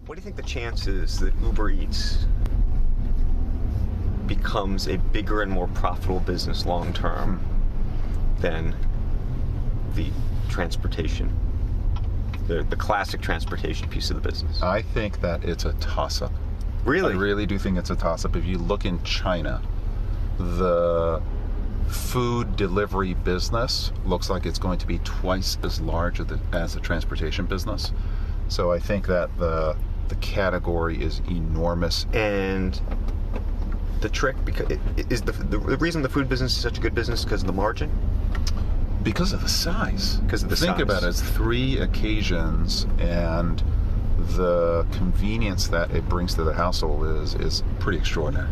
What do you think the chances that Uber Eats becomes a bigger and more profitable business long term than the transportation, the classic transportation piece of the business? I think that it's a toss-up. Really? I really do think it's a toss-up. If you look in China, the food delivery business looks like it's going to be twice as large as the transportation business. So I think that the category is enormous. And the trick, because is the reason the food business is such a good business because of the margin? Because of the size. Because of the size. Think about it, it's 3 occasions, and the convenience that it brings to the household is pretty extraordinary.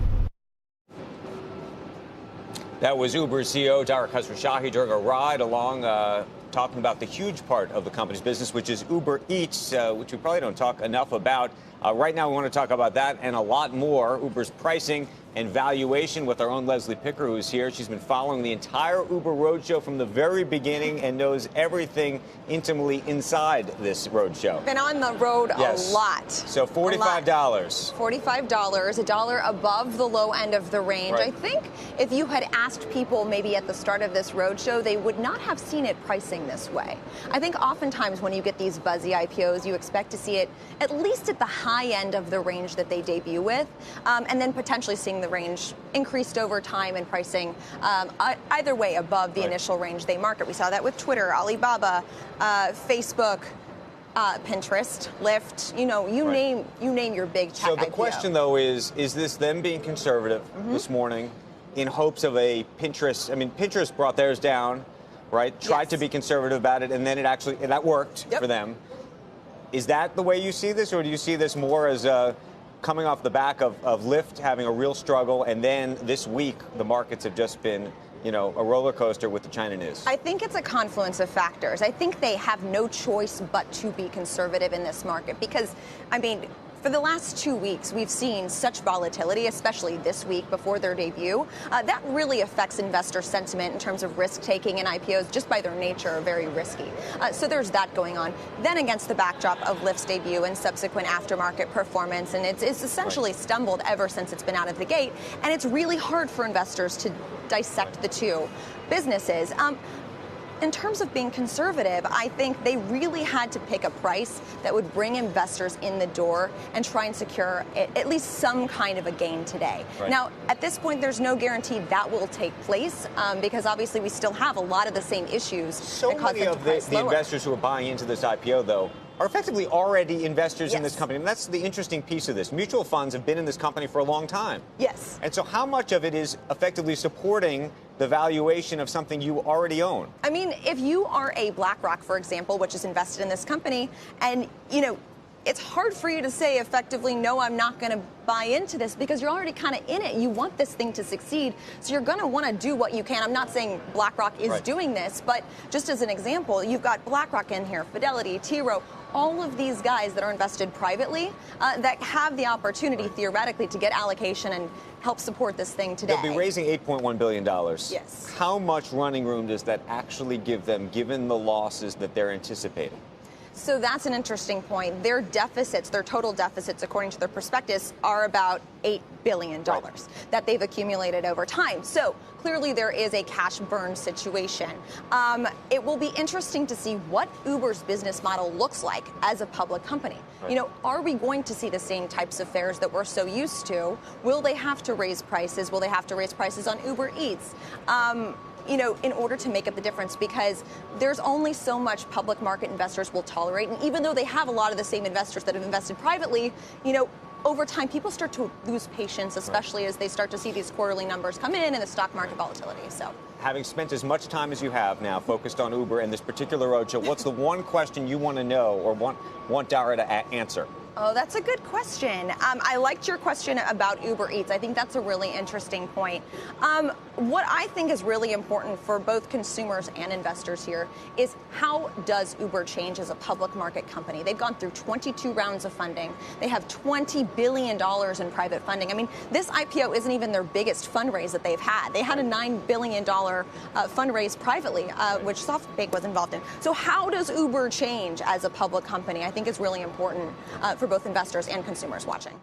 That was Uber CEO Dara Khosrowshahi during a ride along talking about the huge part of the company's business, which is Uber Eats, which we probably don't talk enough about. Right now, we want to talk about that and a lot more. Uber's pricing and valuation with our own Leslie Picker, who's here. She's been following the entire Uber roadshow from the very beginning and knows everything intimately inside this roadshow. Been on the road a lot. So $45. $45, a dollar above the low end of the range. Right. I think if you had asked people maybe at the start of this roadshow, they would not have seen it pricing this way. I think oftentimes when you get these buzzy IPOs, you expect to see it at least at the high end of the range that they debut with, and then potentially seeing the range increased over time in pricing, either way above the initial range they market. We saw that with Twitter, Alibaba, Facebook, Pinterest, Lyft, you name your big tech So the IPO. question, though, is this them being conservative this morning in hopes of a Pinterest? I mean, Pinterest brought theirs down, right? Tried to be conservative about it, and then that worked for them. Is that the way you see this, or do you see this more as coming off the back of Lyft having a real struggle, and then this week the markets have just been, a roller coaster with the China news? I think it's a confluence of factors. I think they have no choice but to be conservative in this market because, for the last 2 weeks, we've seen such volatility, especially this week before their debut. That really affects investor sentiment in terms of risk-taking, and IPOs, just by their nature, are very risky. So there's that going on. Then against the backdrop of Lyft's debut and subsequent aftermarket performance, and it's essentially stumbled ever since it's been out of the gate, and it's really hard for investors to dissect the two businesses. In terms of being conservative, I think they really had to pick a price that would bring investors in the door and try and secure at least some kind of a gain today. Right. Now, at this point, there's no guarantee that will take place because obviously we still have a lot of the same issues. So many of the investors who are buying into this IPO, though, are effectively already investors in this company. And that's the interesting piece of this. Mutual funds have been in this company for a long time. Yes. And so how much of it is effectively supporting the valuation of something you already own? I mean, if you are a BlackRock, for example, which is invested in this company, and, it's hard for you to say effectively, no, I'm not going to buy into this because you're already kind of in it. You want this thing to succeed, so you're going to want to do what you can. I'm not saying BlackRock is doing this, but just as an example, you've got BlackRock in here, Fidelity, T. Rowe, all of these guys that are invested privately that have the opportunity theoretically to get allocation and help support this thing today. They'll be raising $8.1 billion. Yes. How much running room does that actually give them, given the losses that they're anticipating? So that's an interesting point. Their deficits, their total deficits, according to their prospectus, are about $8 billion that they've accumulated over time. So clearly there is a cash burn situation. It will be interesting to see what Uber's business model looks like as a public company. Are we going to see the same types of fares that we're so used to? Will they have to raise prices? Will they have to raise prices on Uber Eats? In order to make up the difference, because there's only so much public market investors will tolerate. And even though they have a lot of the same investors that have invested privately, over time, people start to lose patience, especially as they start to see these quarterly numbers come in and the stock market volatility. So, having spent as much time as you have now focused on Uber and this particular roadshow, what's the one question you want to know or want Dara to answer? Oh, that's a good question. I liked your question about Uber Eats. I think that's a really interesting point. What I think is really important for both consumers and investors here is how does Uber change as a public market company? They've gone through 22 rounds of funding. They have $20 billion in private funding. I mean, this IPO isn't even their biggest fundraise that they've had. They had a $9 billion fundraise privately, which SoftBank was involved in. So how does Uber change as a public company? I think is really important for both investors and consumers watching.